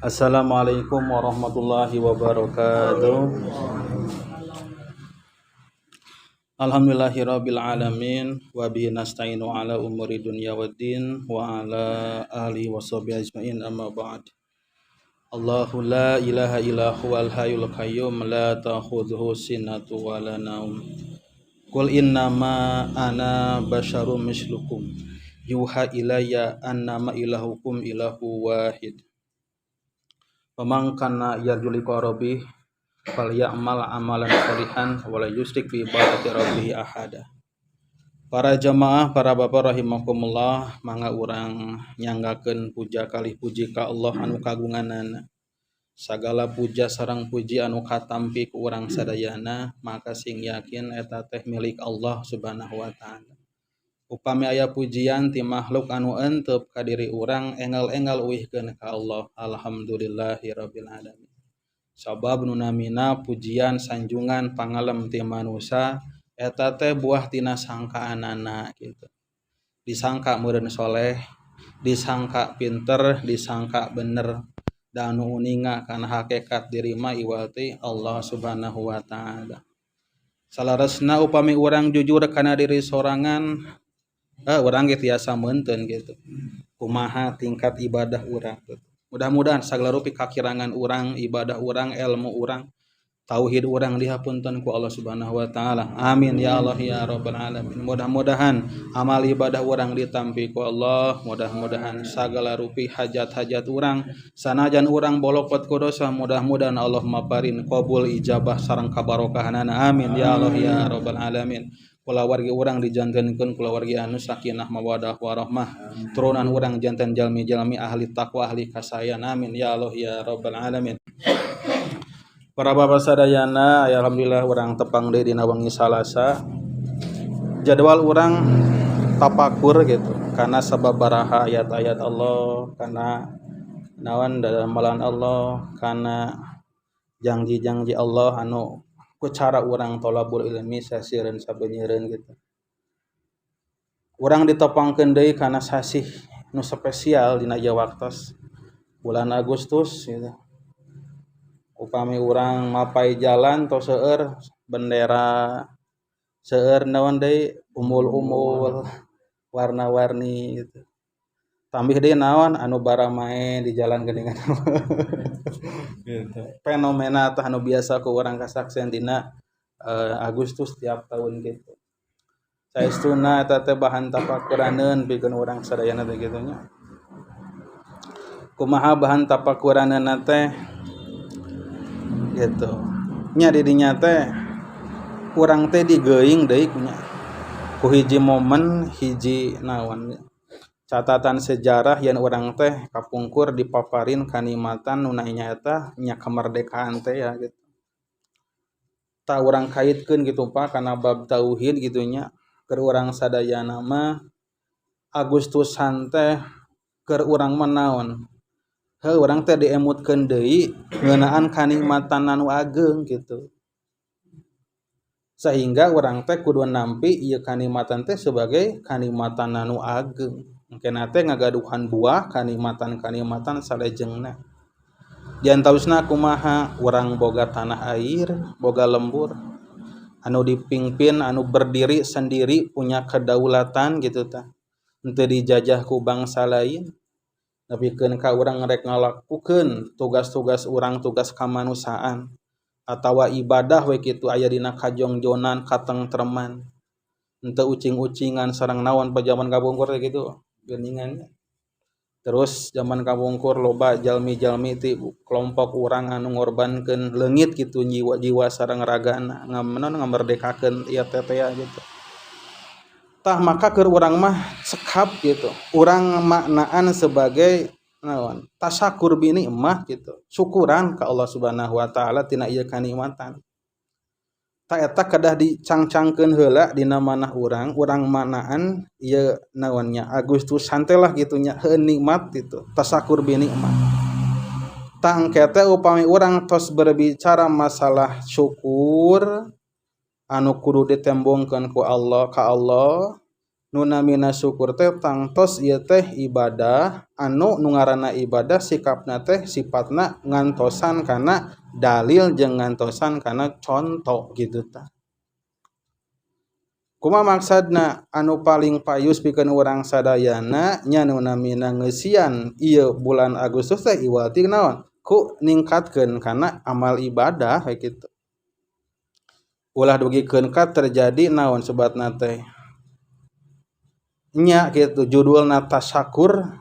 Assalamualaikum warahmatullahi wabarakatuh. Alhamdulillahirabbil alamin wa bihi nasta'inu ala umuri dunya waddin wa ala alihi washabihi ajmain amma ba'd. Allahu la ilaha illa huwal hayyul qayyum la ta'khudhuhu sinatun wa la naum. Qul innama ana basyarum mislukum yuha ilayya annama ilahukum ilahu wahid. Faman kana yarju liqa rabbih falyamal amalan sholihan wala yusyrik bi ibadati rabbih ahada. Para jamaah, para bapak rahimakumullah, mangga urang nyanggakeun puja kalih puji ka Allah anu kagunganana. Sagala puja sareng puji anu katampi ku urang sadayana, maka sing yakin eta teh milik Allah Subhanahu wa taala. Upami aya pujian ti makhluk anu enteup ka diri urang enggal-enggal uwihkeun ka Allah. Alhamdulillahirabbil alamin. Sabab nu namina pujian sanjungan pangalem ti manusia eta teh buah tina sangkaanana kitu. Disangka meureun soleh, disangka pinter, disangka bener, dan nu uninga kana hakikat diri mah iwal ti Allah Subhanahu wa taala. Salaresna upami urang jujur kana diri sorangan, urang ge tiasa meunteun gitu. Kumaha tingkat ibadah urang gitu. Mudah-mudahan sagala rupi kakirangan urang, ibadah urang, ilmu urang, tauhid urang dihapunten ku Allah Subhanahu wa taala. Amin ya Allah ya rabbal alamin. Mudah-mudahan amal ibadah urang ditampi ku Allah. Mudah-mudahan sagala rupi hajat-hajat urang sanajan urang bolopot ku dosa, mudah-mudahan Allah maparin qabul ijabah sareng kabarokahanana. Amin ya Allah ya rabbal alamin. Kulawargi urang dijantenkeun kulawargi anu sakinah mawaddah warahmah. Turunan urang janten jalmi-jalmi ahli taqwa ahli kasayan. Amin ya Allah ya rabbal alamin. Para bapak sadayana, alhamdulillah urang tepang deui dina wengi Salasa. Jadwal urang tapakur gitu karena sabab baraha ayat-ayat Allah, karena naon dalamelan Allah, karena janji-janji Allah anu ku cara urang tolabul ilmi sasieun sabeuneureun gitu. Urang ditepangkeun deui kana sasih nu spesial dina ieu waktos bulan Agustus gitu. Upami urang mapai jalan tos seueur bendera, seueur naon deui umul-umul warna-warni gitu. Tambih deui naon anu bara mae di jalan geuningan gitu. Fenomena tah anu biasa ku urang kasaksian dina Agustus tiap tahun gitu. Saestuna eta teh bahan tapakuraneun pikeun urang sadayana teh kitu nya. Kumaha bahan tapakuraneunna teh gitu. Nya di dinya teh urang teh digeuing deui kunya. Ku hiji momen hiji naon catatan sejarah yen urang teh kapungkur dipaparin kanikmatan nu nyaeta nya kemerdekaan teh ya gitu. Ta urang kaitkeun gitu Pak kana bab tauhid gitu nya. Keur urang sadayana mah Agustusan teh keur urang mah naon? Urang teh diemutkeun deui ngeunaan kanikmatan anu ageung gitu. Sehingga urang teh kudu nampi ieu kanikmatan teh sebagai kanikmatan anu ageung. Engkena teh ngagaduhan buah kanikmatan-kanikmatan salejengna. Diantausna kumaha urang boga tanah air, boga lembur, anu dipingpin, anu berdiri sendiri punya kedaulatan gitu tah. Henteu dijajah ku bangsa lain. Nepikeun ka urang rek ngalakukeun tugas-tugas urang, tugas kamanusaan atawa ibadah we kitu aya dina kajongjonan, katengtreman. Henteu ucing-ucingan sareng naon pa zaman kapungkur teh kitu. Geuningan. Terus zaman kapungkur loba jalmi-jalmi ti kelompok urang anu ngorbankeun leungit kitu jiwa-jiwa sareng ragana ngamerdekakeun ieu teh gitu. Tah maka keur urang mah sekap gitu. Urang maknaan sebagai naon? Tasyakur bi nikmah gitu. Syukuran ka Allah Subhanahu wa taala tina ieu kanikmatan. Ta eta kedah dicangcangkeun heula dina manah urang manaan ieu naonnya Agustusan teh lah kitu nya heuh nikmat gitu, tasyakur bi nikmat. Ta engke teh upami urang tos berbicara masalah syukur anu kudu ditembongkeun ku Allah ka Allah, nu namina syukur teh tangtos ieu teh ibadah anu nu ngaranna ibadah sikapna teh sifatna ngantosan kana dalil jeung ngantosan kana contoh kitu tah. Kumaha maksudna anu paling payus pikeun urang sadayana nya nu namina ngeusian ieu bulan Agustus teh iwati naon? Ku ningkatkeun kana amal ibadah we kitu. Ulah dugikeun ka terjadi naon sebatna teh? Nya gitu judulna tasyakur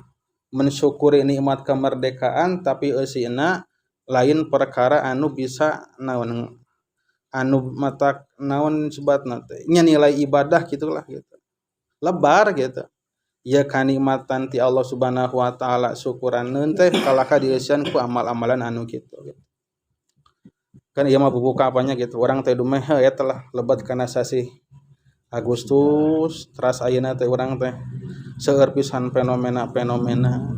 mensyukuri nikmat kemerdekaan tapi eusina lain perkara anu bisa naon anu mata naon sebatna teh nya nilai ibadah gitulah gitu lebar gitu ya kanikmatan ti Allah Subhanahu wa taala syukuraneun teh kalaka dieuseun ku amal-amalan anu kitu gitu. Kan ieu mah bubuka apanya gitu urang teh dumeh eta lah lebat kana sasih Agustus teras ayeuna teh urang teh seueur pisan fenomena-fenomena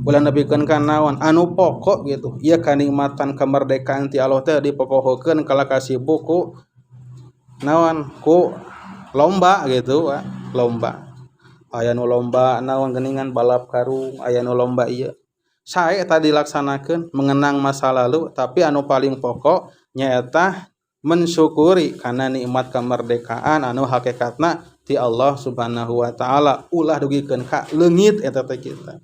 ulah nepikeun ka naon anu pokok gitu ieu kanikmatan kemerdekaan ti Allah teh dipopohokeun kalaka sibuk ku naon ku lomba gitu lomba aya nu lomba naon geuningan balap karung aya nu lomba ieu sae tadi dilaksanakeun mengenang masa lalu tapi anu paling pokok nyaeta mensyukuri kana nikmat kemerdekaan anu hakikatna ti Allah Subhanahu wa taala ulah dugikeun ka leungit eta teh kita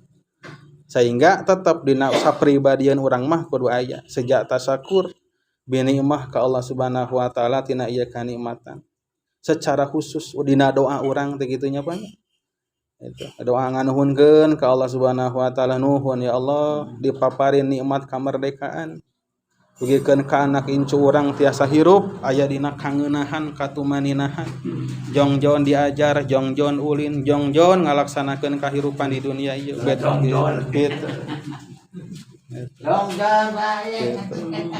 sehingga tetap dina sapribadian urang mah kudu aya sejak tasyakur binikmah ka Allah Subhanahu wa taala tina ieu kanikmatan secara khusus dina doa urang teh kitu nya banyak itu doa nganuhunkeun ka Allah Subhanahu wa taala nuhun ya Allah dipaparin nikmat kemerdekaan dugikeun ka anak incu urang tiasa hirup aya dina kangeunahan katumaninahan jongjon diajar jongjon ulin jongjon ngalaksanakeun kahirupan di dunia ieu gitu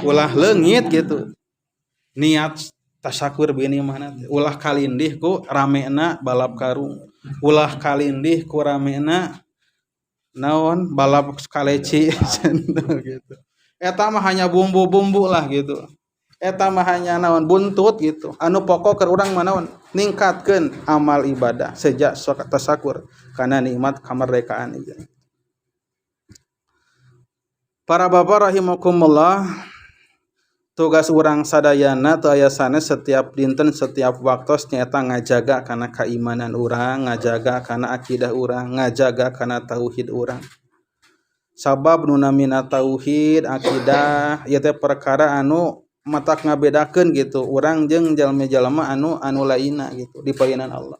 ulah leungit gitu niat tasyakur bini mana ulah kalindih ku ramena balap karung ulah kalindih ku ramena naon balap kaleci gitu eta mah hanya bumbu-bumbu lah gitu eta mah hanya naon buntut gitu anu pokok keur urang mah naon ningkatkeun amal ibadah sejak tasyakur kana nikmat kemerdekaan ieu. Para bapak rahimakumullah tugas urang sadayana teu aya sanes setiap dinten setiap waktos nyaeta ngajaga kana keimanan urang ngajaga kana akidah urang ngajaga kana tauhid urang sabab nu namina tauhid akidah ieu teh perkara anu matak ngabedakeun gitu urang jeung jalma-jalma anu lainna gitu di paeunan Allah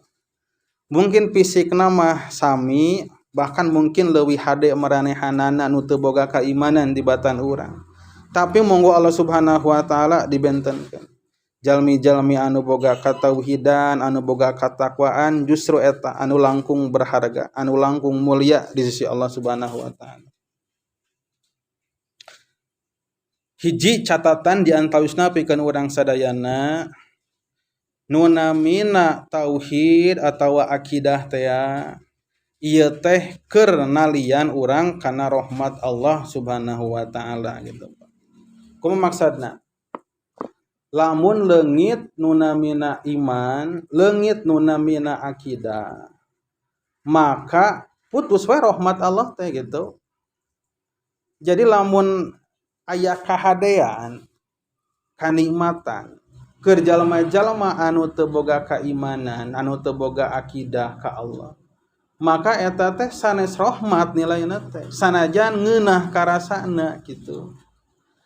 mungkin fisikna mah sami bahkan mungkin leuwih hade maranehanana anu teu boga keimanan di batan urang tapi monggo Allah Subhanahu wa taala dibentenkeun jalmi-jalmi anu boga katauhidan anu boga katakwaan justru eta anu langkung berharga anu langkung mulia di sisi Allah Subhanahu wa taala. Hiji catatan di antawisna pikeun urang sadayana nu namina tauhid atawa akidah teh ieu teh keur nalian urang kana rahmat Allah Subhanahu wa taala gitu. Kumaha maksudna? Lamun leungit nu namina iman, leungit nu namina akidah, maka putus we rahmat Allah teh gitu. Jadi lamun aya kahadean kanikmatan keur jalma-jalma anu teu boga keimanan anu teu boga akidah ka Allah maka eta teh sanes rahmat nilaina teh sanajan ngeunah karasana gitu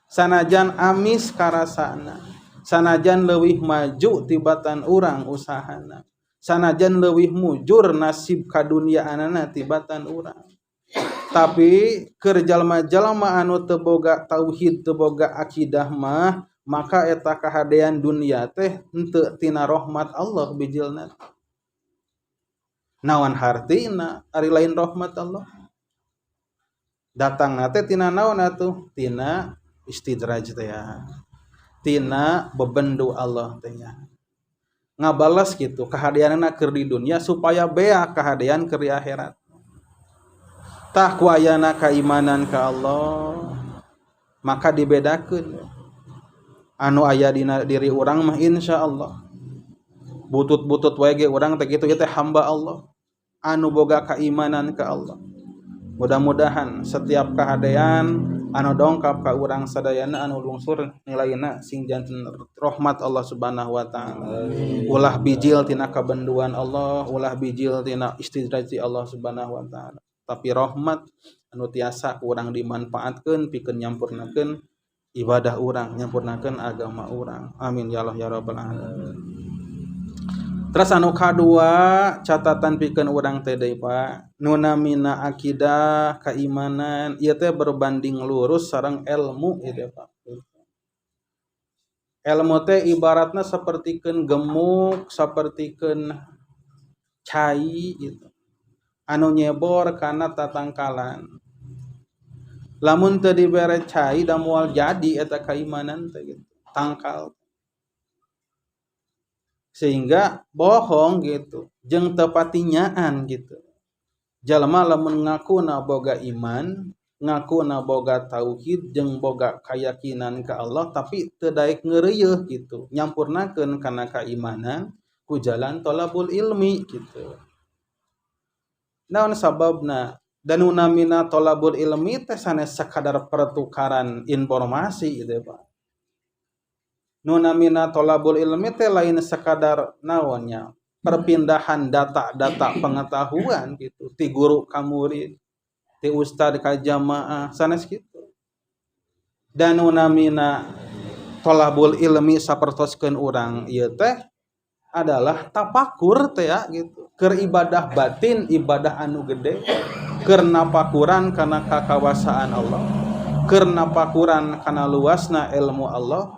sanajan amis karasana sanajan leuwih maju tibatan urang usahana sanajan leuwih mujur nasib kaduniaanana tibatan urang tapi keur jalma-jalma anu teu boga tauhid teu boga akidah mah maka eta kahadean dunia teh henteu tina rahmat Allah bijilna naon hartina ari lain rahmat Allah datangna teh tina naon atuh tina istidraj teh tina bebendu Allah teh ngabalas gitu kahadeanna keur di dunia supaya bea kahadean keur di akhirat tah ku ayana keimanan ka Allah maka dibedakeun anu aya dina diri urang mah insyaallah butut-butut wae ge urang teh kitu teh hamba Allah anu boga keimanan ke Allah. Mudah-mudahan setiap kahadean anu dongkap ka urang sadayana anu lungsur nilaina sing janten rahmat Allah Subhanahu wa taala. Ulah bijil tina kabenduan Allah, ulah bijil tina istidraj Allah Subhanahu wa taala. Tapi rahmat anu tiasa urang dimanfaatkeun pikeun nyampurnakeun ibadah urang, nyampurnakeun agama urang. Amin ya Allah ya rabbal alamin. Terus anu kadua catatan pikeun urang teh deui Pak, nu namina akidah keimanan ieu teh berbanding lurus sareng ilmu ieu teh Pak. Ilmu teh ibaratna sapertikeun gemuk, sapertikeun cai gitu. Anu nyebor kana tatangkalan. Lamun teu dibere cai da moal jadi eta keimanan teh gitu. Tangkal. Sehingga bohong gitu jeung teu patinyaan gitu. Jalma lamun ngakuna boga iman, ngakuna boga tauhid jeung boga keyakinan ka Allah tapi teu daek ngeureuyeuh gitu. Nyampurnakeun kana keimanan ku jalan thalabul ilmi gitu. Naon sababna? Dan namina thalabul ilmi teh sanes sakadar pertukaran informasi gitu Pak. Nu namina thalabul ilmi teh lain sekadar naonnya perpindahan data-data pengetahuan gitu ti guru ka murid ti ustad ka jamaah sanes kitu. Dan nu namina thalabul ilmi sapertoskeun urang ieu teh adalah tapakur teh ya gitu keur ibadah batin ibadah anu gede keur napakuran kana kakawasaan Allah keur napakuran kana luasna ilmu Allah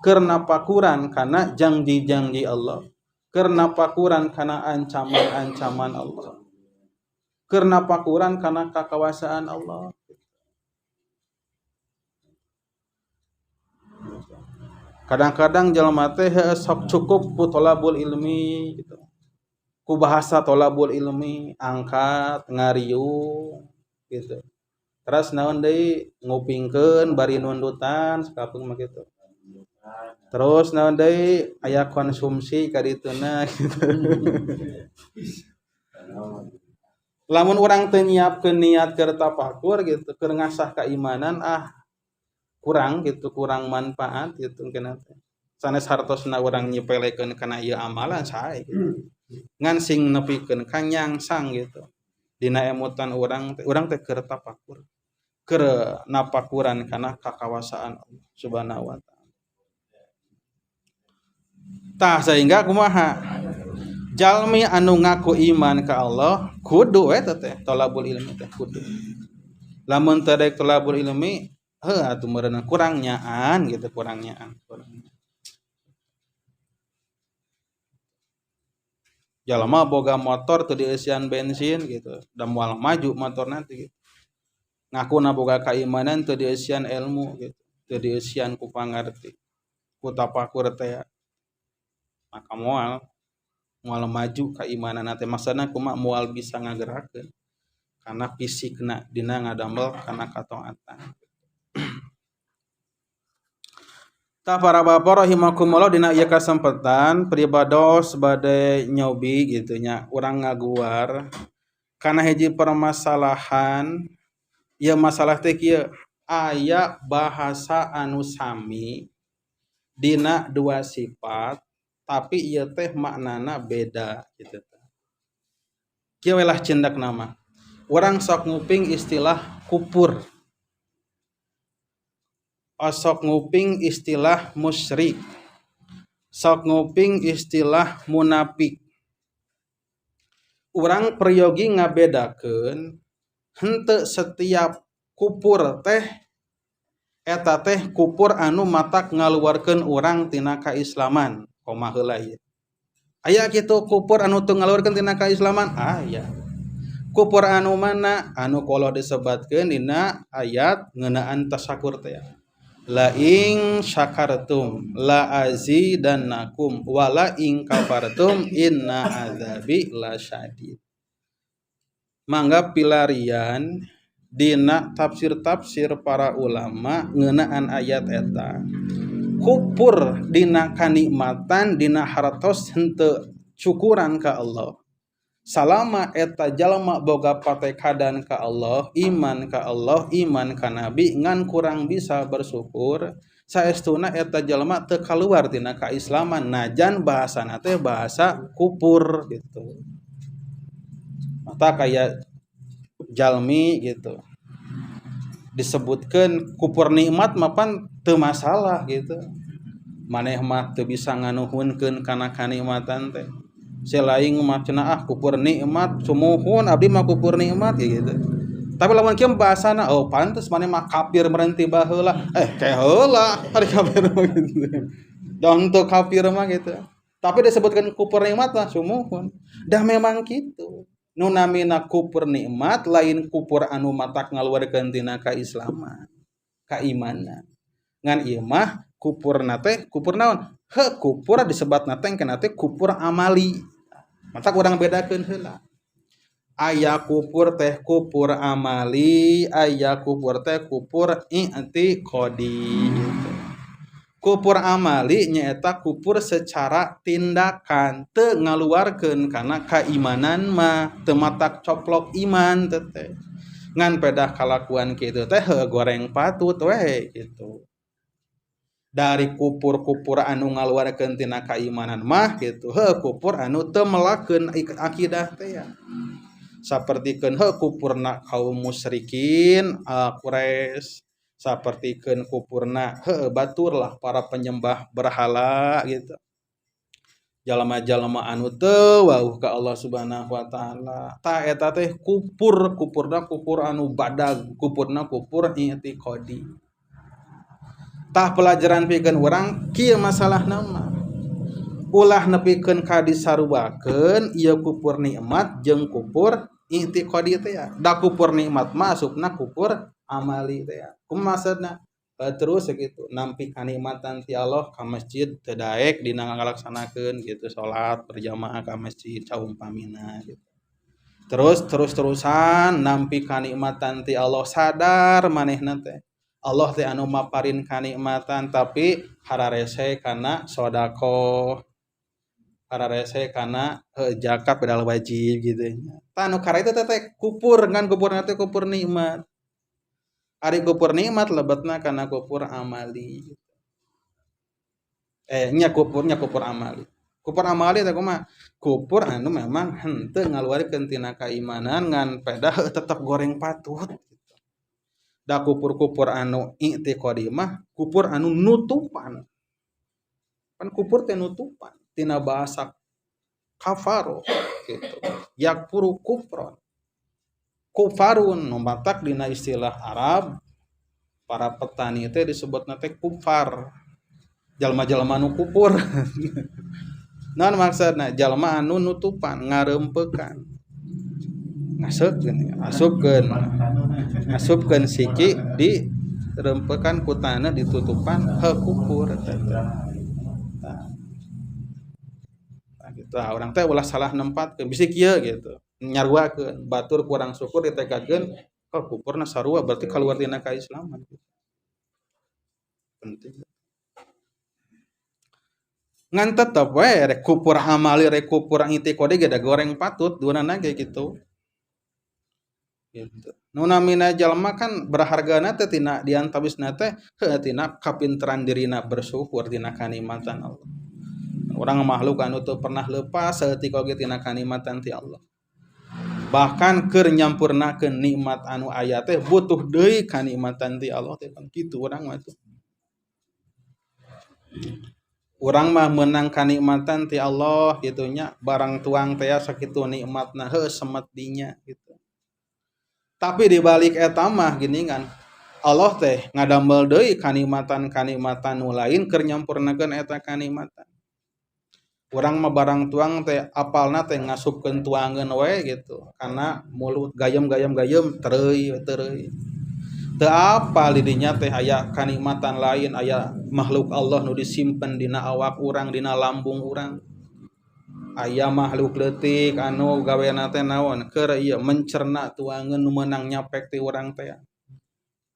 keur napakuran kana janji-janji Allah, keur napakuran kana ancaman-ancaman Allah, keur napakuran kana kakawasaan Allah. Kadang-kadang jalma teh sok cukup ku thalabul ilmi gitu. Ku bahasa thalabul ilmi angkat ngariung gitu. Terus naon deui ngupingkeun bari nundutan sakapeung mah kitu. Terus naon deui aya konsumsi ka dituna gitu. Lamun urang teu nyiapkeun niat keur tafakur gitu, keur ngasah keimanan kurang gitu, kurang manfaat gitu kenna teh. Sanes hartosna urang nyepelekeun kana ieu amalan sae gitu. Ngan sing nepikeun ka nyangsang gitu. Dina emutan urang teh keur tafakur. Keur napakuran kana kakawasaan Allah Subhanahu wa taala. Tah sehingga kumaha jalmi anu ngaku iman ka Allah kudu eta teh thalabul ilmi teh kudu. Lamun teu daek thalabul ilmi atuh meureunna kurang nyaan gitu kurang nyaan. Jalma boga motor teu dieusian bensin gitu da moal maju motorna teh gitu. Ngakuna boga keimanan teu dieusian ilmu gitu teu dieusian ku pangarti ku tafakur teh maka moal maju keimanan teh maksudna kumaha moal bisa ngagerakeun karena fisikna dina ngadamel kana kataatan. Tah para bapak rahimakumullah dina ieu kasempatan pribados bade nyobi gitu nya urang ngaguar kana hiji permasalahan ieu masalah teh kieu aya bahasa anu sami dina dua sifat tapi ieu teh maknana beda gitu. Kieu we lah cendak nama. Urang sok nguping istilah kufur. Sok nguping istilah musyrik. Sok nguping istilah munafik. Urang peryogi ngabedakeun henteu setiap kufur teh eta teh kufur anu matak ngaluarkeun urang tina kaislaman. Komaha heula ieu. Aya kitu kufur anu teu ngaluarkeun tina kaislaman? Aya. Kufur anu mana? Anu kala disebatkeun dina ayat ngeunaan tasyakur teh. La ing syakartum la azidannakum wa la ing kafartum inna adzabi lasyadid. Mangga pilarian dina tafsir-tafsir para ulama ngeunaan ayat eta. kupur dina kanikmatan dina hartos henteu syukuran ka Allah. Salama eta jalma boga patekadan ka Allah, iman ka Allah, iman ka Nabi ngan kurang bisa bersyukur, saestuna eta jalma teu kaluar tina kaislaman najan bahasana teh bahasa kupur gitu. Mata kayak jalmi gitu. Disebutkeun kupur nikmat mapan teu masalah gitu. Maneh mah teu bisa nganuhunkeun kana kanikmatan teh. Selain mah cenah kupur nikmat sumuhun abdi mah kupur nikmat gitu. Tapi lamun kieu bahasana oh pantes maneh mah kafir merenti baheula. Teh heula ari kafir mah gitu. Dong teu kafir mah gitu. Tapi disebutkan kupur nikmat mah sumuhun. Dah memang gitu. Nu namina kupur nikmat lain kupur anu matak ngaluarkeun tina kaislaman, kaimanan. Ngan ieu mah kupurna teh kupur naon? Kupur disebatna teh kana teh kupur amali. Mata kurang bedakeun heula. Aya kupur teh kupur amali, aya kupur teh kupur i'tiqadi. Kupur amali nyaeta kupur secara tindakan teu ngaluarkeun kana kaimanan mah teu matak coplok iman teh. Ngan pedah kalakuan kitu teh goreng patut we gitu. Dari kupur-kupur anu ngaluarkeun tina kaimanan mah gitu kupur anu teu melakeun akidah teh ya. Sapertikeun kupurna kaum musyrikin Quraisy, sapertikeun kupurna baturlah para penyembah berhala gitu. Jalma-jalma anu teu wauh ka Allah Subhanahu wa taala. Ta eta teh kupurna kupur anu badag, kupurna kupur i'tiqadi. Tah pelajaran pikeun urang kieu masalahna mah ulah nepikeun ka disaruakeun ieu kupur nikmat jeung kupur i'tiqadi teh ya. Da kupur nikmat mah asupna kupur amali teh ya. Kumaha maksudna? Terus gitu nampi kanikmatan ti Allah ka masjid teu daek dina ngalaksanakeun gitu salat berjamaah ka masjid saumpamina gitu. Terus-terusan nampi kanikmatan ti Allah sadar manehna teh Allah teh anu maparin kanikmatan tapi hararese kana sodako, hararese kana zakat padahal wajib gitu. Tah anu kareta teh kupur ngan kupurna teh kupur nikmat. Ari kupur nikmat lebetna kana kupur amali. Nya kupur amali. Kupur amali teh kumaha? Kupur anu memang henteu ngaluarkeun tina kaimanan ngan pedah tetep goreng patut. Da kupur-kupur anu i'tiqadi mah kupur anu nutupan. Kan kupur teh nutupan tina bahasa kafaro gitu. Yakfuru kufron. Kufarun nu matak dina istilah Arab para petani teh disebutna teh kufar. Jalma-jalma anu kupur. Naon maksudna? Jalma anu nutupan, ngarempekan. Asupkeun siki di rempekan kutana ditutupan kupur gitu. Orang teh ulah salah nempatkeun bisi kieu gitu. Nyaruakeun batur kurang syukur ditegakeun kupurna sarua berarti kaluar dina kaislaman. Penting. Ngan tetep we rek kupur amali rek kupur i'tiqadi ge da goreng patut duanana ge gitu. Gitu. Nu namina jalma kan berhargana teh tina diantawisna teh tina kapinteran dirina bersyukur tina kanikmatan Allah. Urang makhluk anu teu pernah leupas saeutik oge tina kanikmatan ti Allah. Bahkan keur nyampurnakeun nikmat anu aya teh butuh deui kanikmatan ti Allah teh kan kitu urang mah tuh. Urang mah meunang kanikmatan ti Allah kitu nya barang tuang teh sakitu nikmatna semet dinya gitu. Tapi di balik eta mah gini kan Allah teh ngadamel deui kanikmatan-kanikmatan nu lain keur nyampurnakeun eta kanikmatan. Urang mah barang tuang teh apalna teh ngasupkeun tuangeun we gitu. Karena mulut gayem tereuy. Teu apal di dinya teh aya kanikmatan lain, aya makhluk Allah nu disimpen dina awak urang, dina lambung urang. Aya makhluk leutik anu gawena teh naon? Keur ieu mencerna tuangeun nu meunang nyapek ti urang teh.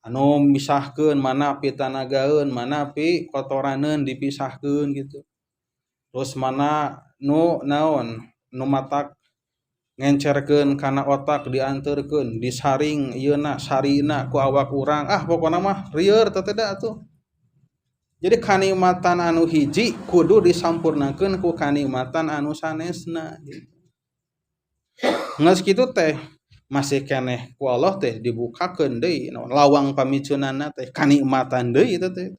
anu misahkeun mana pi tanagaeun mana pi kotoraneun dipisahkeun gitu. Terus mana nu naon nu matak ngencerkeun kana otak dianterkeun disaring ieuna sarina ku awak urang pokona mah rieur teh da atuh. Jadi kanikmatan anu hiji kudu disampurnakeun ku kanikmatan anu sanesna gitu. Ngeus kitu teh masih keneh ku Allah teh dibukakeun deui lawang pamiceunana teh kanikmatan deui itu teh.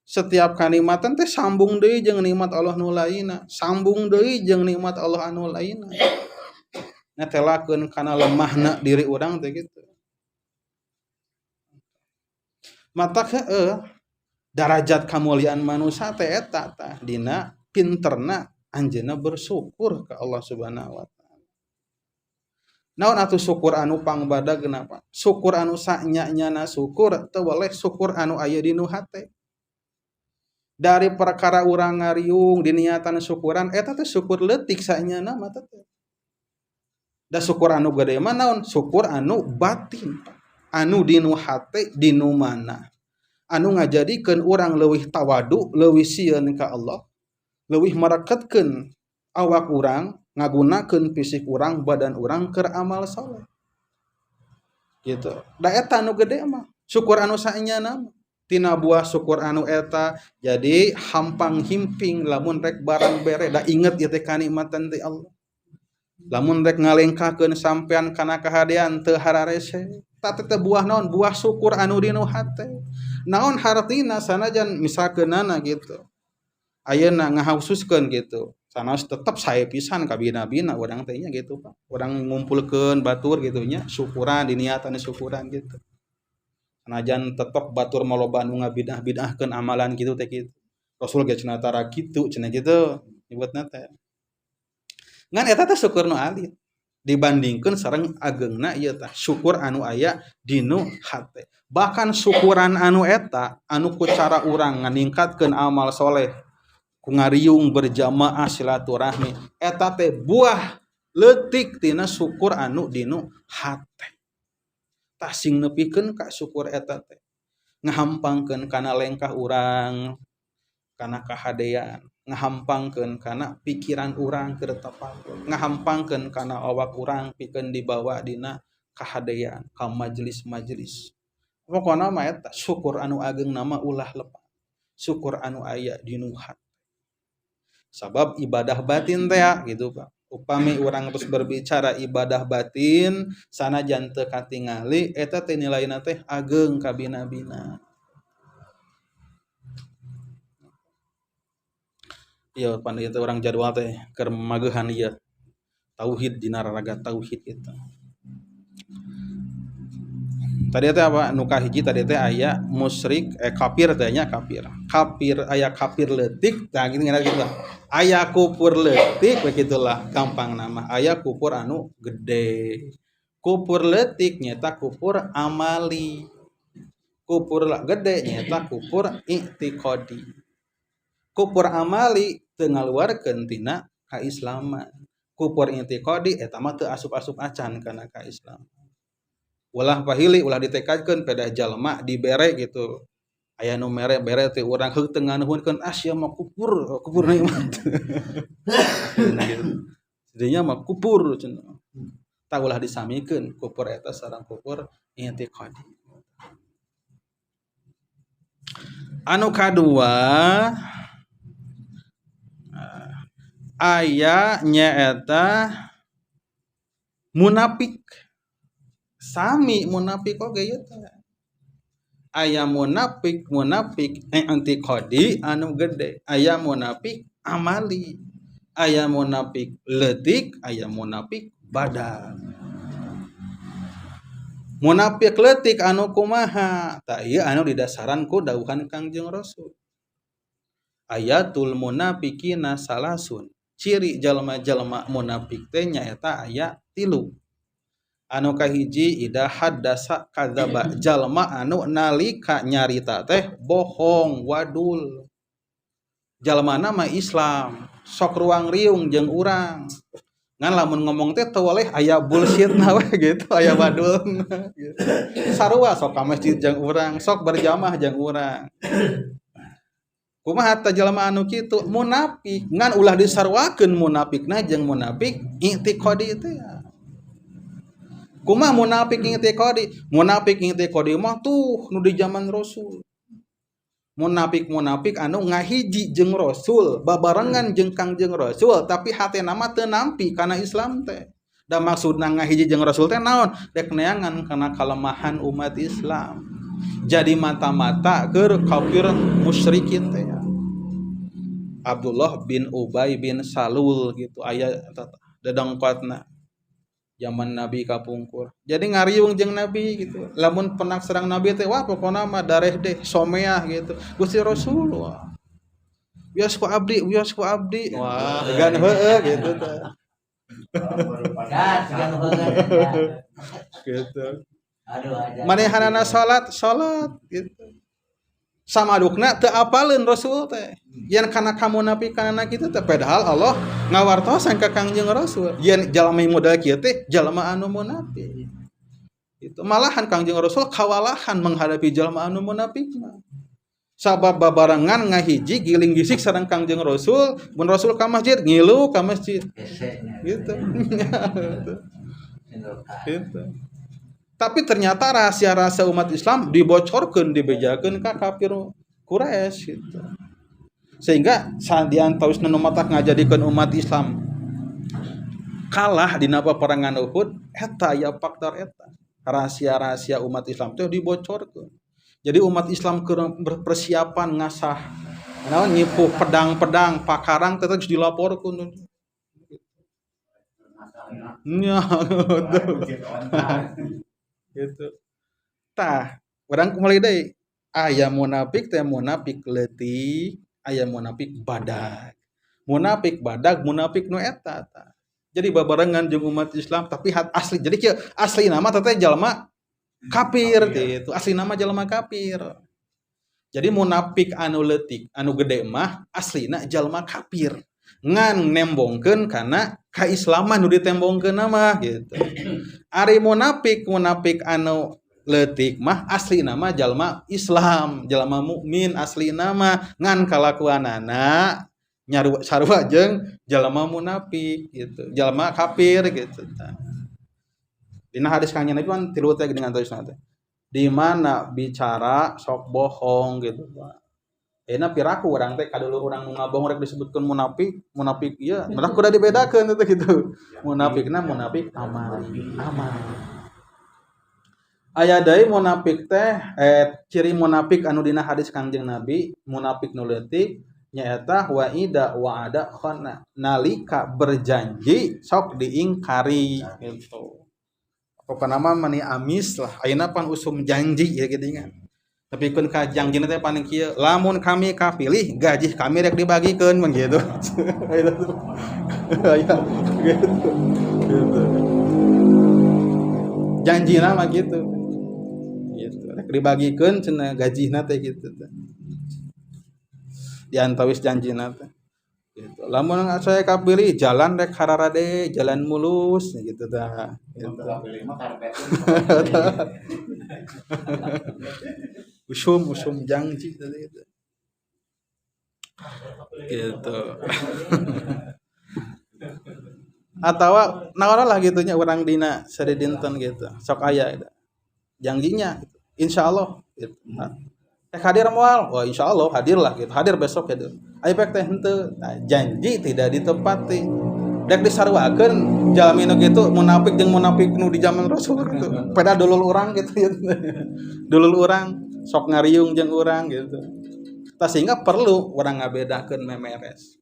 Setiap kanikmatan teh sambung deui jeung nikmat Allah nu lainna, sambung deui jeung nikmat Allah anu lainna. Netelakeun kana lemahna diri urang teh kitu. Matak darajat kamuliaan manusia teh eta tah dina pinterna anjeunna bersyukur ka Allah Subhanahu wa taala. Naon atuh syukur anu pangbadag kenapa? Syukur anu sanya-nyana syukur teu boleh syukur anu aya di nu hate. Dari perkara urang ngariung diniatan syukuran eta teh syukur leutik sanyana mah teh. Da syukur anu gede mah naon? Syukur anu batin. Anu dinu hate dinu mana. Anu ngajadikeun urang leuwih tawadu, leuwih sieun ka Allah, leuwih maraketkeun awak urang, ngagunakeun fisik urang, badan urang keur amal saleh. Gitu. Da eta anu gede mah. Syukur anu sanyana mah. Tina buah syukur anu eta jadi hampang himping lamun rek barang bere da inget ieu teh kanikmatan ti Allah. Lamun rek ngalengkakeun sampean kana kahadean teu hararese. Tata buah naon? Buah syukur anu dinu hate. Naon hartina sanajan misalkeunana gitu. Ayeuna ngahaususkeun gitu. Sanaos tetep sae pisan ka bina-bina urang teh nya gitu Pak. Urang ngumpulkeun batur gitu nya, syukuran diniatan syukuran gitu. Sanajan tetep batur maloba anu ngabidah-bidahkeun amalan kitu teh kitu. Rasul ge cenah tara kitu cenah kitu nyebutna teh. Ngan eta teh syukur nu alit dibandingkeun sareng ageungna ieu tah syukur anu aya dinu hate. Bahkan syukuran anu eta anu ku cara urang nganingkatkeun amal soleh ku ngariung berjamaah silaturahmi eta teh buah leutik tina syukur anu dinu hate. Tah sing nepikeun ka syukur eta teh ngahampangkeun kana lengkah urang kana kahadean, ngahampangkeun kana pikiran urang keur tapakur, ngahampangkeun kana awak urang pikeun dibawa dina kahadean ka majelis-majelis. Pokona mah eta syukur anu ageungna mah ulah lepat. Syukur anu aya dinu hate. Sabab ibadah batin teh gitu Pak. Upami urang terus berbicara ibadah batin sanajan teu katingali eta teh nilaina teh ageung ka bina-bina. Ieu pandi teh urang jadwal teh keur mageuhan ieu tauhid dina raraga tauhid itu. Tadi teh apa nu kahiji tadi teh aya musyrik kafir teh nya kafir. Kafir aya kafir leutik tah kitu gitu. Aya kufur leutik begitulah gampang nama. Aya kufur anu gede. Kufur leutik nyata kufur amali. Kufur gede nyata kufur i'tiqadi. Kufur amali teu ngaluarkeun tina kaislaman. Kufur i'tiqadi eta mah teu asup-asup acan kana kaislaman. Ulah pahili ulah ditekadkeun pada jalma dibere gitu. Aya nu mere bere teh urang heug teu nganuhunkeun sia mah kufur nikmat. Nah gitu. Dinya mah kufur cenah. Tah ulah disamikeun kufur eta sareng kufur i'tiqadi. Anu kadua aya nyaeta munafik. Sami munafik oge ieu teh. Aya munafik i'tiqadi anu gede, aya munafik amali. Aya munafik leutik, aya munafik badan. Munafik leutik anu kumaha? Tah ieu anu didasaran ku dawuhan Kangjeng Rasul. Ayatul munafiqina salasun. Ciri jalma-jalma munafik teh nyaeta aya 3. Anu kahiji ida haddasa kadzaba, jalma anu nalika nyarita teh bohong wadul. Jalmana mah Islam, sok ruang riung jeung urang. Ngan lamun ngomong teh teu waleh aya bullshit na we gitu, aya badul gitu. Sarua sok ka masjid jeung urang, sok berjamaah jeung urang. Kumaha teh jalma anu kitu munafik, ngan ulah disarwakeun munafikna jeung munafik i'tiqadi teh. Kumaha munafik i'tiqadi? Munafik i'tiqadi mah tuh nu di zaman Rasul. Munafik anu ngahiji jeung Rasul, babarengan jeung Kangjeng Rasul, tapi hatena mah teu nampi kana Islam teh. Da maksudna ngahiji jeung Rasul teh naon? Dek neangan kana kalemahan umat Islam. Jadi mata-mata keur kafir musyrikin teh. Abdullah bin Ubay bin Salul gitu aya dadangkotna zaman Nabi kapungkur. Jadi ngariung jeung Nabi gitu. Lamun pernah serang Nabi teh wah pokona mah dareh deh someah gitu. Gusti Rasul wah. Wios ku abdi. Wah, gan heueuh gitu teh. Gitu. Manehanana salat gitu. Samadukna teu apaleun Rasul teh. Yen kana kamunafikanna kitu teh padahal Allah ngawartosan ka Kangjeng Rasul. Yen jalma modal kieu teh jalma anu munafik. Itu malahan Kangjeng Rasul kawalahan menghadapi jalma anu munafik mah. Sabab babarengan ngahiji giling gisik sareng Kangjeng Rasul, mun Rasul ka masjid ngilu ka masjid. Gitu. Gitu. Tapi ternyata rahasia-rahasia umat Islam dibocorkeun, dibejakeun ka kafir Quraisy gitu. Sehingga sandian tausna nu matak ngajadikeun umat Islam kalah dina peperangan Uhud eta aya faktor eta. Rahasia-rahasia umat Islam teh dibocorkeun. Jadi umat Islam keur berpersiapan ngasah naon nyipuh pedang-pedang, pakarang tetep dilaporkeun. Nya gitu. Tah, urang kumaha deui? Aya munafik teh munafik leutik, aya munafik badag. Munafik badag, munafik nu eta tah. Jadi babarengan jeung umat Islam tapi asli. Jadi kieu asli nama teh jalma kafir gitu. Asli nama jalma kafir. Jadi munafik anu leutik, anu gede mah aslina jalma kafir. Ngan nembongkeun kana kaislaman nu ditembongkeun mah gitu. Ari munafik anu leutik mah asli nama jalma Islam, jalma mukmin asli nama ngan kalakuanana nyaru sarua jeung jalma munafik gitu. Jalma kafir gitu. Dina hadis kanjeng Nabi kan tilu teh dengan tulisna teh. Di mana bicara sok bohong gitu, Pak. Enak piraku urang teh kadulur urang nu ngabohong rek disebutkeun munafik ieu malah kudu dibedakeun teh gitu. Munafikna munafik aman. Aya deui munafik teh ciri munafik anu dina hadis Kangjeng Nabi, munafik nu leutik nyaeta wa ida wa'ada khana. Nalika berjanji sok diingkari gitu. Pokona mah mani amis lah, ayeuna pan usum janji ya gitu nya. Tapi kun ka janjina teh paling kieu, lamun kami kapilih gaji kami rek dibagikeun mah gitu. Aya gitu. Janjina mah gitu. Gitu. Rek dibagikeun cenah gajina teh gitu teh. Di antawis janjina teh. Gitu. Lamun saya kapilih jalan rek hararade, jalan mulus gitu tah. Gitu. Kapilih mah karpet. Usum janji tadi itu. Gitu. Atawa naon lah gitunya urang dina sari dinten gitu. Sok aya gitu. Janjinya gitu. Insyaallah gitu. Hadir moal. Wah insyaallah hadir lah gitu. Hadir besok gitu. Aya pek teh henteu. Nah, janji tidak ditepati. Dek disarwakeun jalmi nu kitu munafik jeung munafik nu di zaman Rasul gitu. Pada dulul urang gitu ya. Dulul urang sok ngariung jeung urang gitu. Tah sehingga perlu urang ngabedakeun memeres.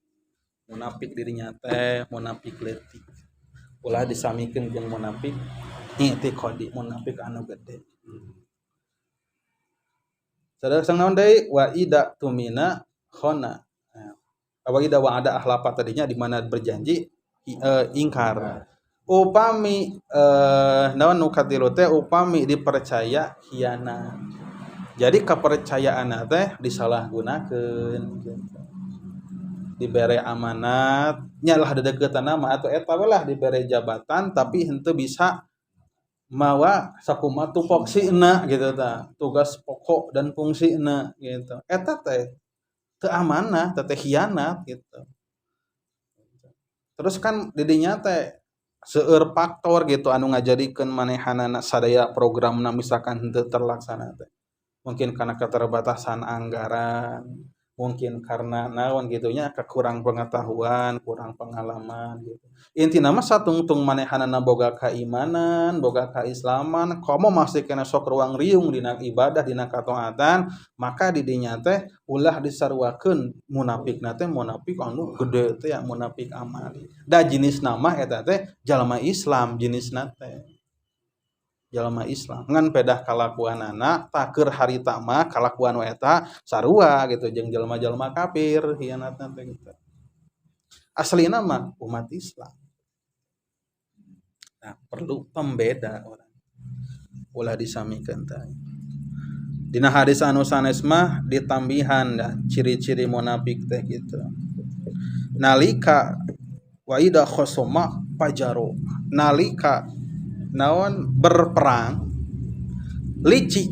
Munafik dirinya teh munafik leutik. Ulah disamikeun jeung munafik i'tiqadi, munafik anu gede. Sadaya naon deui wa ida tumina khona. Wa ida wa'ada ahlafa tadinya di mana berjanji ingkar. Upami naon nu katilu teh upami dipercaya khianat. Jadi kepercayaan teh disalahgunakeun gitu. dibere amanat nyalah dedeketan nama atau eta lah dibere jabatan tapi henteu bisa mawa sakumaha tupoksina gitu ta tugas pokok dan fungsina gitu eta teh teu amanah teh khianat gitu terus kan didinya teh seueur faktor gitu anu ngajadikeun manehanana sadaya programna misalkan henteu terlaksana teh mungkin karena keterbatasan anggaran mungkin karena naon gitunya kekurang pengetahuan kurang pengalaman gitu intina mah satungtung manehanana boga keimanan boga keislaman komo masih kena sok ruang riung dina ibadah dina kataatan maka di dinya teh ulah disarwakeun munafik teh munafik anu gede teh ya munafik amali da jenis nama eta teh jalma Islam jenisna teh jalma Islam ngan pedah kalakuanana takeur harita mah kalakuan eta sarua gitu jeung jalma-jalma kafir hianatna teh gitu aslina mah umat Islam nah perlu pembeda orang ulah disamikeun teh dina hadis anu sanes mah ditambihan da ciri-ciri munafik teh gitu nalika wa ida khosoma pajaro nalika naon berperang licik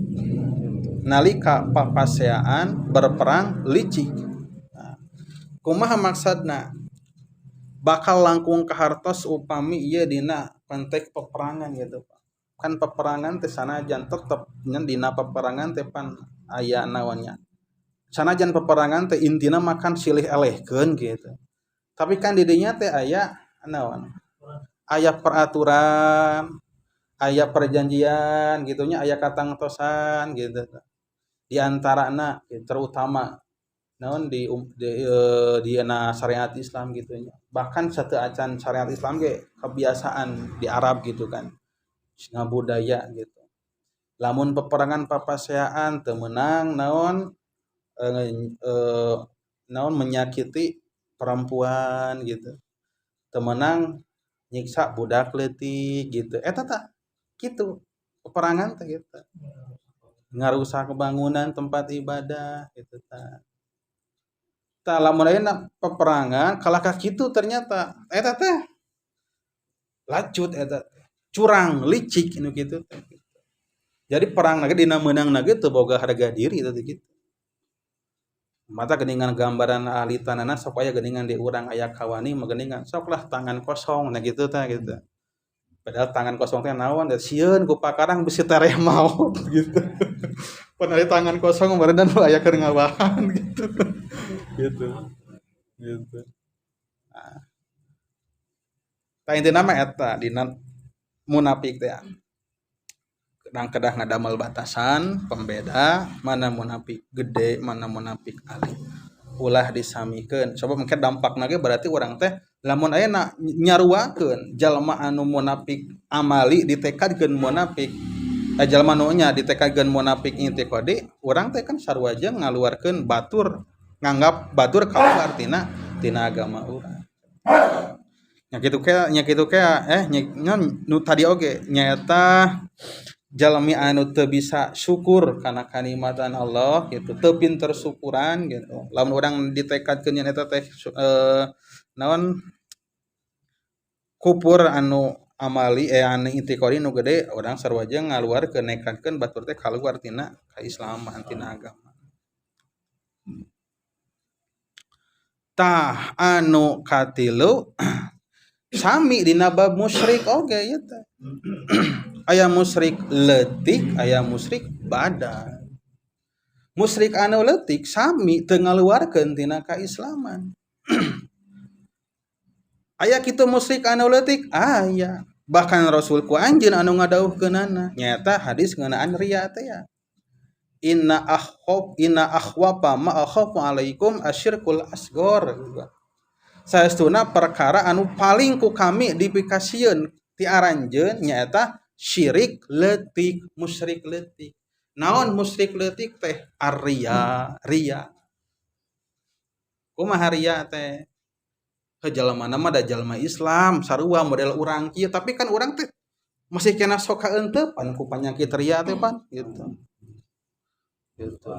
nalika papaseaan berperang licik nah, kumaha maksudna bakal langkung kahartos upami ieu dina konteks peperangan gitu kan peperangan teh sanajan tetep ngan dina peperangan teh pan aya naonnya sanajan peperangan teh intina makan silih elehkeun gitu tapi kan di dinya teh aya naon aya peraturan aya perjanjian gitunya aya katangtosan gitu di antarana terutama naon di syariat Islam gitunya bahkan satu acan syariat Islam ge kebiasaan di Arab gitu kan ngabudaya gitu lamun peperangan papaseaan teu meunang naon naon menyakiti perempuan gitu teu meunang nyiksa budak leutik gitu eta tah gitu peperangan teh gitu ngarusak bangunan tempat ibadah gitu tah tah lamun ayeuna peperangan kalaka kitu ternyata eta teh lacut eta curang licik anu kitu teh jadi perang lagi dina meunang na teu boga harga diri teh gitu mata geuningan gambaran ahli tanana supaya geuningan di urang aya kawani mah geuningan soklah tangan kosong nah gitu tah gitu padahal tangan kosong teh naon da sieun ku pakarang bisi tareh maot gitu pan aya tangan kosong baredan aya keur ngabahan gitu gitu gitu nah tah intina mah eta dina munafik teh kedah ngadamel batasan pembeda mana munafik gede mana munafik alit ulah disamikeun coba mungkin dampakna ge berarti urang teh lamun ayeuna nyaruakeun jalma anu munafik amali ditekadkeun munafik jalma anu nya ditekadkeun munafik intiqadi urang teh kan sarua jeung ngaluarkeun batur nganggap batur kaluar tina agama urang nya kitu ke nu tadi oge nyaeta jalmi anu teu bisa syukur kana kanikmatan Allah gitu teu pinter syukuran gitu lamun urang ditekadkeun nya eta teh naon kupur anu amali anu intiqadi nu gede urang sarua jeung ngaluarkeun nekadkeun batur teh kaluar tina kaislaman tina agama tah anu katilu sami dina bab musyrik oge ieu teh aya musyrik leutik aya musyrik badan musyrik anu leutik sami teu ngaluarkeun tina kaislaman aya kitu musyrik anu leutik aya bahkan Rasul ku anjeun anu ngadawuhkeunana nyaeta hadis ngeunaan riya teh ya inna akhwafa ma akhafu alaikum asyirkul asghar saestuna perkara anu paling ku kami dipikasieun ti aranjeun nyaeta syirik leutik musyrik leutik naon musyrik leutik teh riya kumaha riya teh jalmana mah da jalma Islam sarua model urang kieu tapi kan urang teh masih kena sok kaeunteupan ku panyakit riya teh pan gitu gitu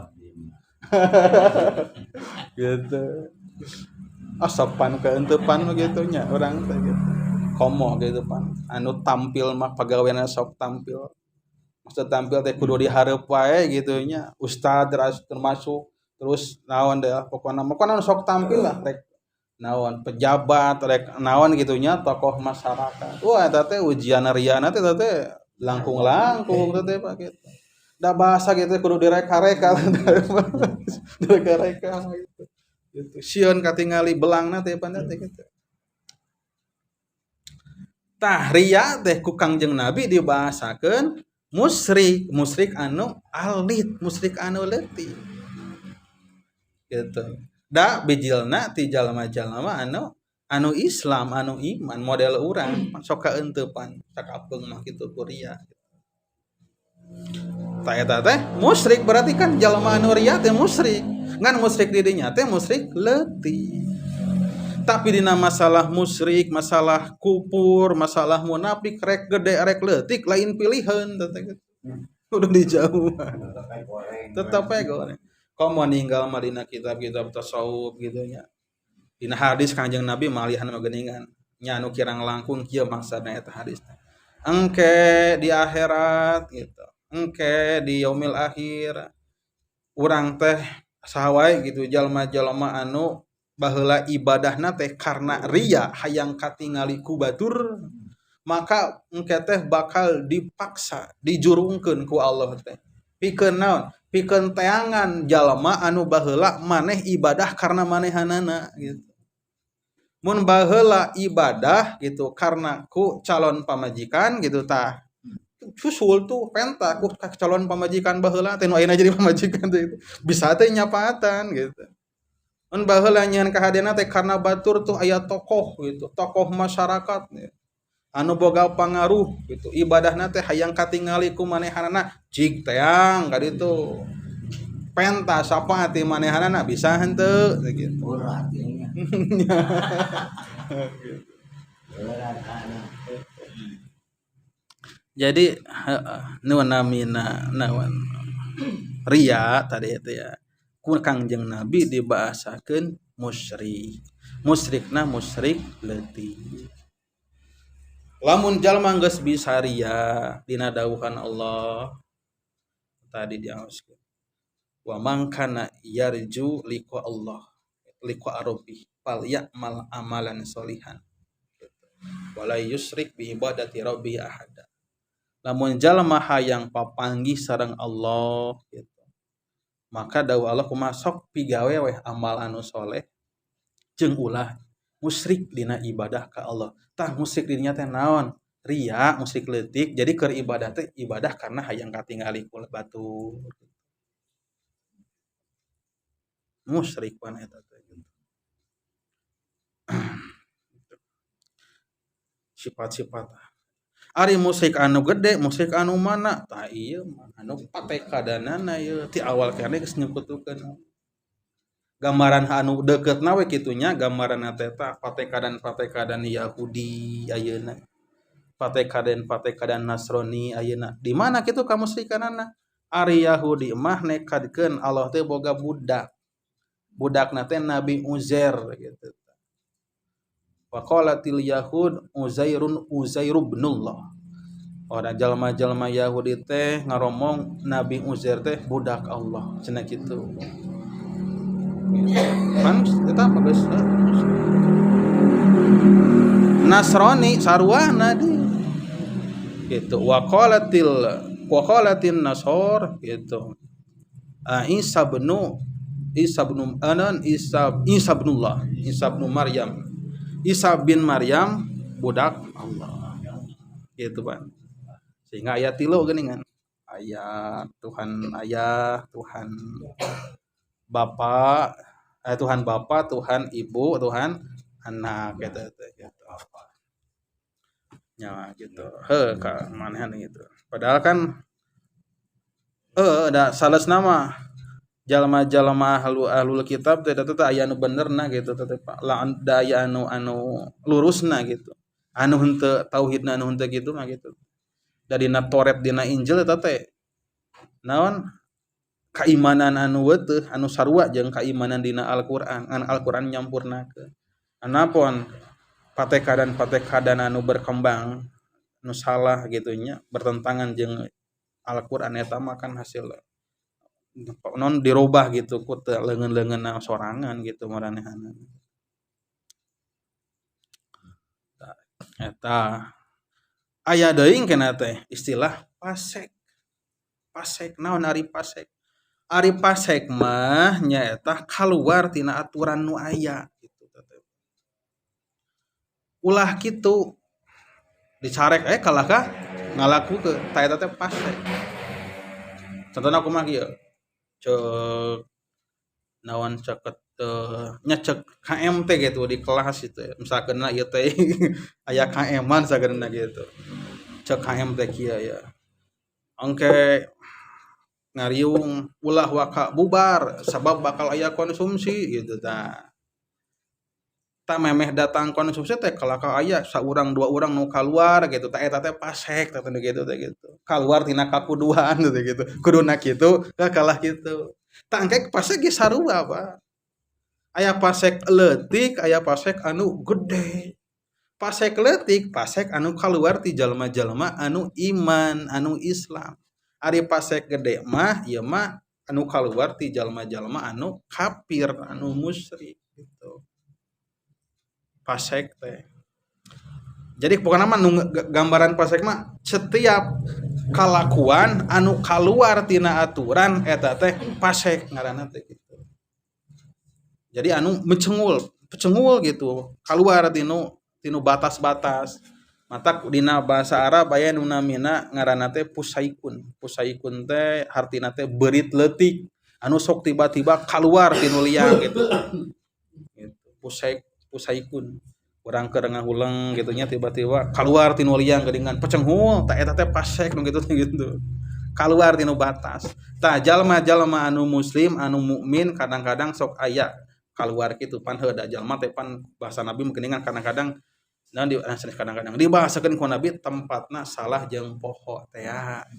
gitu Asopan keuntepan gitu nya urang teh gitu. Komo gitu pan. Anu tampil mah pagaweana sok tampil. Maksud tampil teh kudu dihareup wae gitu nya. Ustad termasuk terus naon deh pokona sok tampil lah rek naon pejabat rek naon gitunya tokoh masyarakat. Wah eta teh ujian riana teh langkung-langkung teh Pak gitu. Da bahasa gitu kudu direka-reka. Direka-reka gitu. Gitu. Sieun katingali belangna teh pan teh gitu. Tah ria teh ku Kangjeng Nabi dibahasakeun musyrik anu alit, musyrik anu leutik. Gitu. Da bijilna ti jalma-jalma anu Islam, anu iman model urang sok kaeuntepan sakapeung mah kitu kuria. Ta eta teh musyrik berarti kan jalma anu ria teh musyrik. Ngan musyrik di dinya teh musyrik leutik. Tapi dina masalah musyrik, masalah kufur, masalah munafik rek gede rek leutik lain pilihan teh. Udah dijauhan. Tetap aja goreng. Kau mau ninggal mah dina kitab-kitab tasawuf gitu nya. Dina hadis Kanjeng Nabi malihan mah geuningan. Nya anu kirang langkung kieu maksudna eta hadis. Engke di akhirat gitu. Engke di yaumil akhir. Urang teh saha wae gitu jalma-jalma anu baheula ibadahna teh karena ria hayang katingali ku batur maka engke teh bakal dipaksa dijurungkeun ku Allah teh pikeun naon pikeun teangan jalma anu baheula maneh ibadah karena manehanana gitu mun baheula ibadah gitu karena ku calon pamajikan gitu tah susul tuh penta ku calon pamajikan baheula teh nu ayeuna jadi pamajikan teh bisa teh nyapaatan gitu mun baheula nyeun kahadena teh karena batur tuh aya tokoh gitu tokoh masyarakat gitu. Anu boga pangaruh gitu ibadahna teh hayang katingali ku manehanana cik teang ka ditu pentas apa ti manehanana bisa henteu gitu jadi nu namina naon ria tadi itu ya ku Kangjeng Nabi dibahasakeun musyrik musyrikna musyrik leutik lamun jalma geus bisa ria dina dawuhan Allah tadi diaoskeun wa man kana yarju liqa Allah liqa rabbi fal ya'mal amalan sholihan wala yusyrik bi ibadati rabbi ahada lamun jalma hayang papanggih sareng Allah gitu maka dawuh Allah kumaha sok pigawe we amal anu soleh jeung ulah musyrik dina ibadah ka Allah. Tah musyrik dinya teh naon? Ria, musyrik leutik. Jadi keur ibadah teh ibadah karena hayang katingali ku batur. Musyrik pan eta teh. Sifat-sifat. Ari musyrik anu gede, musyrik anu mana? Tah ieu mah anu patekadanana ieu ti awal kene geus nyebutkeun. Gambaran anu deketna we kitunya gambaran teh tah patekadan Yahudi ayeuna patekadan Nasrani ayeuna di mana kitu kamusyrikanana ari Yahudi mah nekadkeun Allah teh boga budakna teh Nabi Uzair gitu wa qalatil yahud Uzair ibnullah ora jalma-jalma Yahudi teh ngaromong Nabi Uzair teh budak Allah cenah kitu pan eta apa guys Nasrani sarwana di gitu wa qalatin nasor gitu Isa bin Maryam budak Allah gitu Pak sehingga ayat 3 geuningan ayat Tuhan Bapa Tuhan Bapa, Tuhan Ibu, Tuhan Anak gitu. Ya gitu. Ka manehan gitu. Padahal kan ada salah nama jalma-jalma ahlul kitab teh teh aya nu benerna gitu teh la aya anu lurusna gitu. Anu henteu tauhidna anu henteu gitu mah gitu. Dari na Toret dina Injil eta teh naon keimanan anu weuteung anu sarua jeung keimanan dina Al-Qur'an ngan Al-Qur'an nyampurnakeun Anapun patekadan anu berkembang nu salah gitu nya bertentangan jeung Al-Qur'an eta mah kan hasil non dirubah gitu ku teu leungeun-leungeunna sorangan gitu maranehanna. Eta aya deui keneh teh istilah pasek. Pasek naon ari pasek? Ari pasek mah nyaeta kaluar tina aturan nu aya gitu teh. Ulah kitu dicarek kalah kah ngalakukeun ta eta teh pasek. Contohna kumaha kieu? Ceuk naon ceket nya cek KM teh gitu di kelas itu ya. Misalkeunna ieu teh aya KM-an sageuna gitu. Cek KM teh kieu ya. Engke ngariung ulah waka bubar sabab bakal aya konsumsi gitu tah. Ta memeh datang konsumsi teh kalaka aya saurang dua urang nu kaluar gitu tah eta teh pasek tah gitu teh gitu. Kaluar tina kakuduan teh gitu. Kuduna kitu kalah kitu. Tah engke pasek ge sarua Pak. Aya pasek leutik, aya pasek anu gede. Pasek leutik, pasek anu kaluar ti jalma-jalma anu iman, anu Islam. Ari pasek gede mah ieu mah anu kaluar ti jalma-jalma anu kafir, anu musyrik gitu. Pasek teh. Jadi pokokna mah nu gambaran pasek mah setiap kalakuan anu kaluar tina aturan eta teh pasek ngaranna teh gitu. Jadi anu pecengul gitu, kaluar tinu batas-batas. Mata dina bahasa Arab aya nu namina ngaranna teh pusaikun. Pusaikun teh hartina teh beurit leutik anu sok tiba-tiba kaluar tinu liang gitu. Gitu. Pusaikun. Urang keur ngahulang gitu nya tiba-tiba kaluar tinu liang geuningan pecenghul, tah eta teh pasek nu gitu gitu. Kaluar tinu batas. Tah jalma-jalma anu muslim, anu mukmin kadang-kadang sok aya kaluar kitu pan heuda jalma teh pan bahasa Nabi geuningan kadang-kadang kadang-kadang dibahasakeun ku Nabi tempatna salah jeung poho teh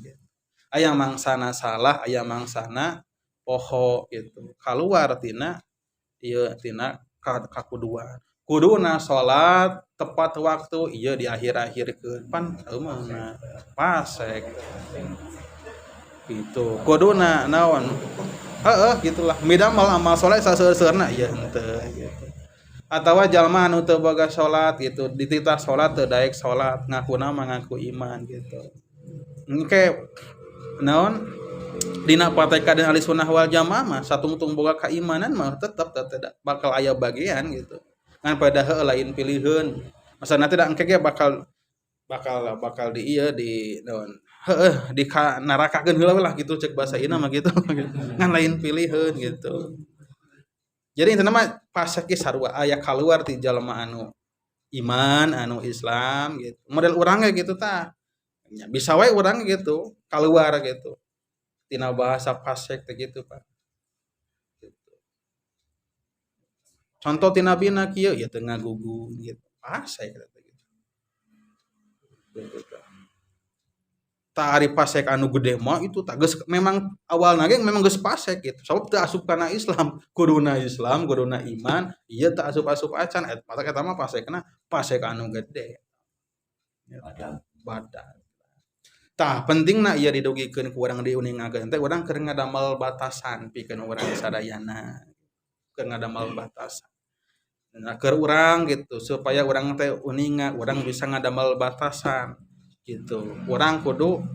gitu. Aya mangsana salah, aya mangsana poho gitu. Kaluar tina ieu tina kakuduan. Kuduna salat tepat waktu ieu di akhir-akhirkeun pan eumeuna pasek gitu. Kuduna naon? Gitulah. Midamal amal saleh saseurna ieu henteu gitu. Atawa jalma anu teu boga salat gitu, dititah salat teu daek salat, ngakuna mah ngaku iman gitu. Engke naon? Dina patekadan Ahlussunnah wal Jamaah mah satungtung boga kaimanan mah tetep bakal aya bagian gitu. Ngan pada heueuh lain piliheun. Maksudna teh engke ge bakal di ieu di naon? Heueuh di narakakeun heula lah gitu cek bahasa Ina mah gitu. Ngan lain piliheun gitu. Jadi intina mah pasek ge sarua aya kaluar ti jalma anu iman, anu Islam gitu. Model urang ge gitu tah. Nya bisa wae urang gitu, kaluar gitu. Tina bahasa pasek teh gitu, Pak. Gitu. Contoh tina bina kieu ya teu ngagugu gitu. Pasek eta gitu. Gitu. Ta ari pasek anu gede mah itu tah geus memang awalna ge memang geus pasek gitu. Sabab teu asup kana Islam, kuduna Islam, kuduna iman, ieu teu asup-asup acan eta mah pasekna pasek anu gede. Badan. Tah pentingna ieu didugikeun ku urang diuningakeun teh urang keur ngadamel batasan pikeun urang sadayana. Keur ngadamel batasan. Nah, keur urang gitu supaya urang teh uninga, urang bisa ngadamel batasan gitu. Urang kudu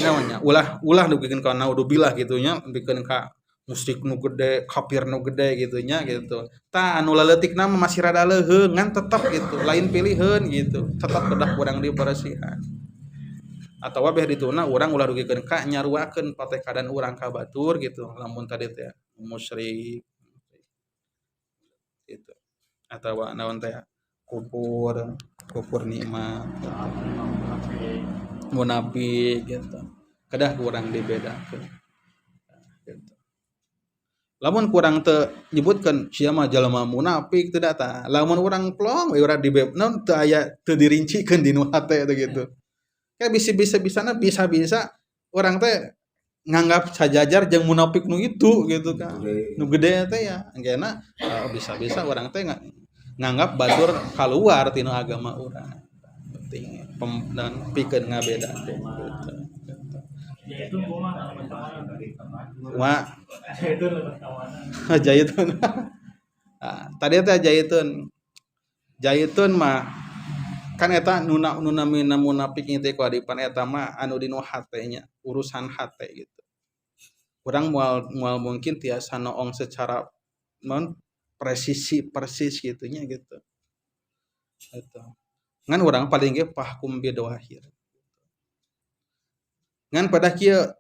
naonnya ulah dugikeun ka naudzubillah gitu nya bikeun ka musyrik nu gede, kafir nu gede gitu nya gitu. Tah anu leutikna mah masih rada leuheung ngan tetep gitu, lain piliheun gitu. Tetep kedah urang diberesihan. Atawa beh dituna urang ulah dugikeun ka nyaruakeun patekadan urang ka batur gitu. Lamun tadi teh musyrik gitu. Atawa naon teh kufur nikmat munafik gitu. Kedah kurang dibedakeun. Gitu. Lamun kurang teu nyebutkeun sia mah jalma munafik teu data. Lamun urang plong we urang dibebnaun teu aya teu dirincikeun di nu hate teh gitu. Kan bisa-bisa urang teh nganggap sajajar jeung munafik nu itu gitu kan. Nu gede teh ya engkena bisa-bisa urang teh nganggap batur keluar tina agama urang penting dan pikeun ngabeda gitu. Wa Jaitun. Tadi teh Jaitun mah kan eta nuna mina munafik teh kuadipan eta mah anu dinu hate nya urusan hate gitu. Urang moal mungkin tiasa noong secara persis gitunya gitu. Gitu. Ngan urang paling ge pahkum bidawahir. Ngan pada kieu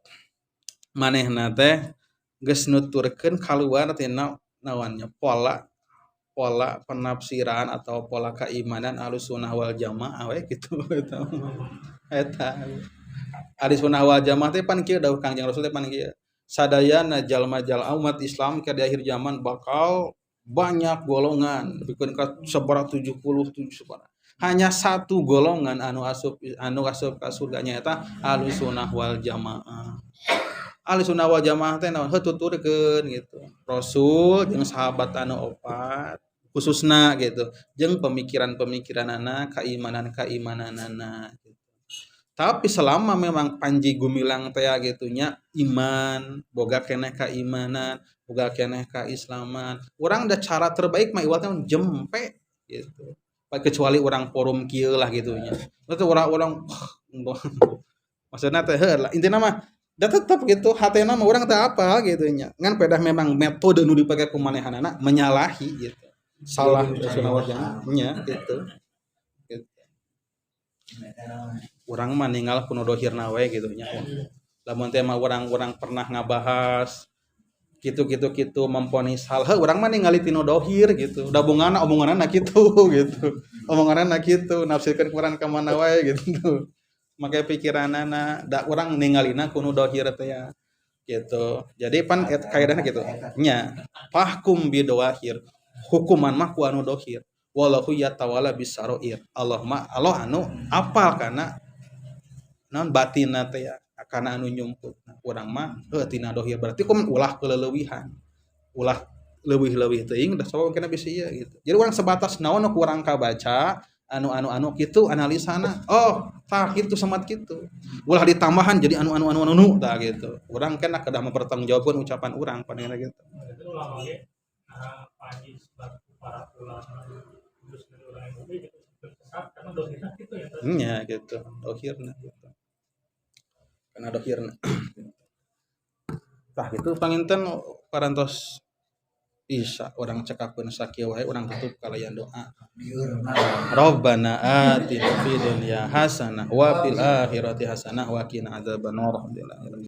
manehna teh geus nuturkeun kaluar tina naonnya pola penafsiran atau pola keimanan Ahlussunnah wal Jamaah we gitu eta. Ahlussunnah wal Jamaah teh pan kieu dawuh Kangjeng Rasul teh pan kieu. Sadayana jalma-jalma umat Islam ke di akhir zaman bakal banyak golongan bikeun ka sabaraha 77 sabaraha. Hanya satu golongan anu asup ka surga nya eta Ahlussunnah wal Jamaah. Ahlussunnah wal Jamaah teh naon heututurkeun gitu. Rasul jeung sahabat anu opat khususna gitu jeung pemikiran-pemikiranana keimanan-keimananana gitu. Tapi selama memang panji gumilang teh gitu nya iman, boga keneh keimanan, boga keneh keislaman. Urang da cara terbaik mah iwatna jempe gitu. Kecuali orang forum kieu lah gitu nya. Itu orang maksudna teh heuh intina mah da tetep gitu hatena mah urang teh apal gitu nya. Ngan pedah memang metode nu dipake ku manehanana menyalahi gitu. Salah Rasulullah wajahnya gitu. Urang mah ninggal kuno dohirna we gitu nya. Lamun teh mah urang pernah ngabahas gitu memponis hal urang mah ningali tinu dohir gitu. Da omonganna kitu gitu. Omonganna kitu nafsirkeun Quran ka mana wae gitu. Make pikiranana da urang ningalina kuno dohir teh ya. Gitu. Jadi pan kaidahna gitu. Nya fahkum bidawahir. Hukuman mah ku anu dohir. Wallahu yatawalla bisarair. Allah anu apal kana naon batinna teh ya kana anu nyumput. Urang mah tina dohir berarti kumaha ulah keleulewihan. Ulah leuwih-leuwih teuing da sabab kana bisa ieu gitu. Jadi urang sebatas naon nu urang kabaca anu kitu analisana. Oh, tah kitu samat kitu. Ulah ditambahan jadi anu tah gitu. Urang kana kedah mempertanggungjawabkeun ucapan urang panera gitu. Itu ulama ge panji para ulama terus urang itu karena dohirna kitu ya. Nya gitu. Dohirna gitu. Karena dohirna. Tah gitu panginten parantos Isya orang cekapkeun sakieu wae urang tutup kalayan doa. Rabbana atina fid dunya hasanah wa fil akhirati hasanah wa qina adzabannar.